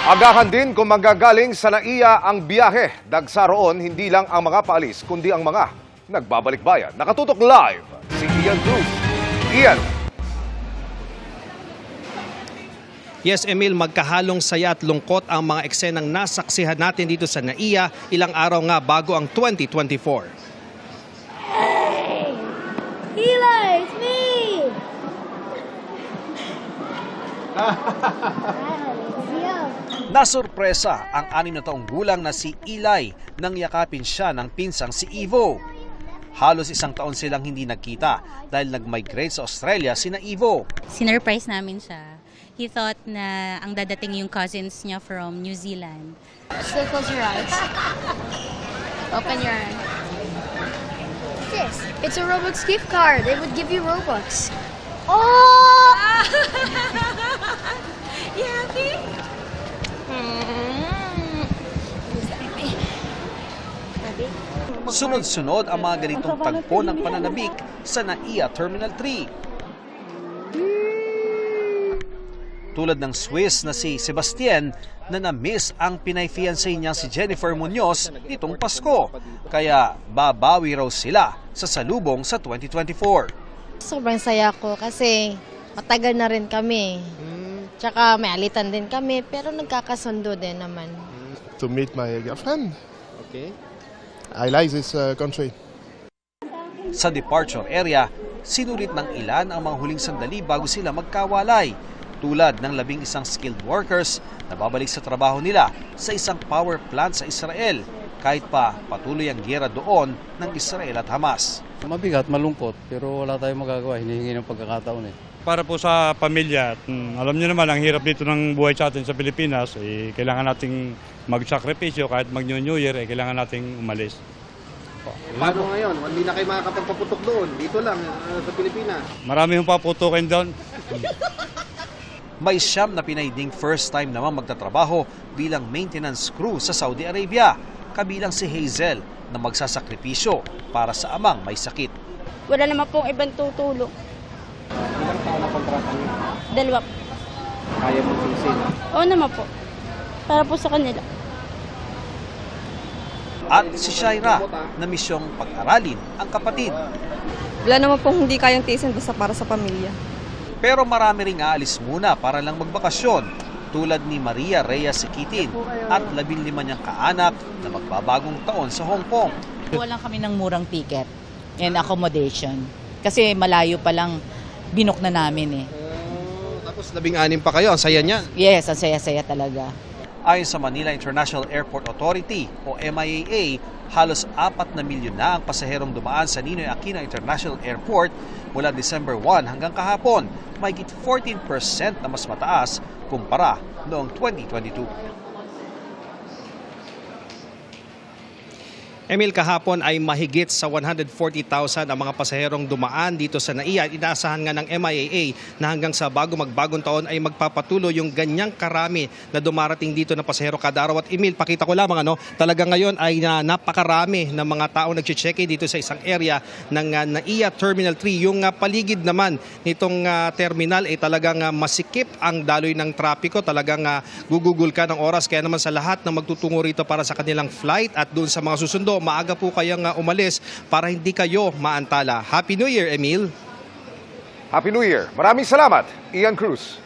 Agahan din kung manggagaling sa NAIA ang biyahe. Dagsa roon hindi lang ang mga paalis, kundi ang mga nagbabalik bayan. Nakatutok live si Ian Cruz. Ian. Yes, Emil, magkahalong saya at lungkot ang mga eksenang nasaksihan natin dito sa NAIA ilang araw nga bago ang 2024. Hey! Eli, it's me! Nasurpresa ang 6 na taong gulang na si Eli nang yakapin siya ng pinsang si Ivo. Halos isang taon silang hindi nagkita dahil nag-migrate sa Australia sina Ivo. Sinurprise namin siya. He thought na ang dadating yung cousins niya from New Zealand. Still close your eyes. Open your eyes. What's this? It's a Robux gift card. They would give you Robux. Oh! You happy? Sunod-sunod ang mga ganitong tagpo ng pananabik sa NAIA Terminal 3. Tulad ng Swiss na si Sebastian na na-miss ang pinay-fiancé niyang si Jennifer Munoz nitong Pasko. Kaya babawi raw sila sa salubong sa 2024. Sobrang saya ko kasi matagal na rin kami. Tsaka may alitan din kami pero nagkakasundo din naman. To meet my girlfriend. Okay. I like this country. Sa departure area, sinulit ng ilan ang mga huling sandali bago sila magkawalay. Tulad ng 11 skilled workers na babalik sa trabaho nila sa isang power plant sa Israel kahit pa patuloy ang giyera doon ng Israel at Hamas. Mabigat, malungkot, pero wala tayong magagawa. Hinihingi ng pagkakataon eh. Para po sa pamilya, alam niyo naman ang hirap dito ng buhay sa atin sa Pilipinas, kailangan nating magsakripisyo kahit mag-New Year, kailangan nating umalis. Paano ngayon? Hindi na kayo makakapagpaputok doon, dito lang sa Pilipinas. Marami yung paputukin doon. May 9 na Pinay ding first time naman magtatrabaho bilang maintenance crew sa Saudi Arabia, kabilang si Hazel na magsasakripisyo para sa amang may sakit. Wala naman pong ibang tutulong. Ilang taon na kontrata niyo? 2. Kaya mo tiisin? Oo naman po. Para po sa kanila. At si Shaira na misyong pag-aralin ang kapatid. Wala naman pong hindi kayang tiisin basta para sa pamilya. Pero marami ring aalis muna para lang magbakasyon tulad ni Maria Reyes Sikitin at 15 niyang kaanak na magbabagong taon sa Hong Kong. Walang kami ng murang ticket and accommodation kasi malayo pa lang binook na namin eh. Tapos 16 pa kayo, ang saya niyan. Yes, ang saya-saya talaga. Ayon sa Manila International Airport Authority o MIAA, halos 4 na milyon na ang pasaherong dumaan sa Ninoy Aquino International Airport mula December 1 hanggang kahapon, mahigit 14% na mas mataas kumpara noong 2022. Emil, kahapon ay mahigit sa 140,000 ang mga pasaherong dumaan dito sa NAIA. Inaasahan nga ng MIAA na hanggang sa magbagong taon ay magpapatuloy yung ganyang karami na dumarating dito na pasahero kada araw. At Emil, pakita ko lamang talaga ngayon ay napakarami ng mga tao nagche-check-in dito sa isang area ng NAIA Terminal 3. Yung paligid naman nitong terminal ay talagang masikip ang daloy ng trapiko. Talagang gugugol ka ng oras. Kaya naman sa lahat na magtutungo rito para sa kanilang flight at doon sa mga susundo, maaga po kayang umalis para hindi kayo maantala. Happy New Year, Emil! Happy New Year. Maraming salamat, Ian Cruz.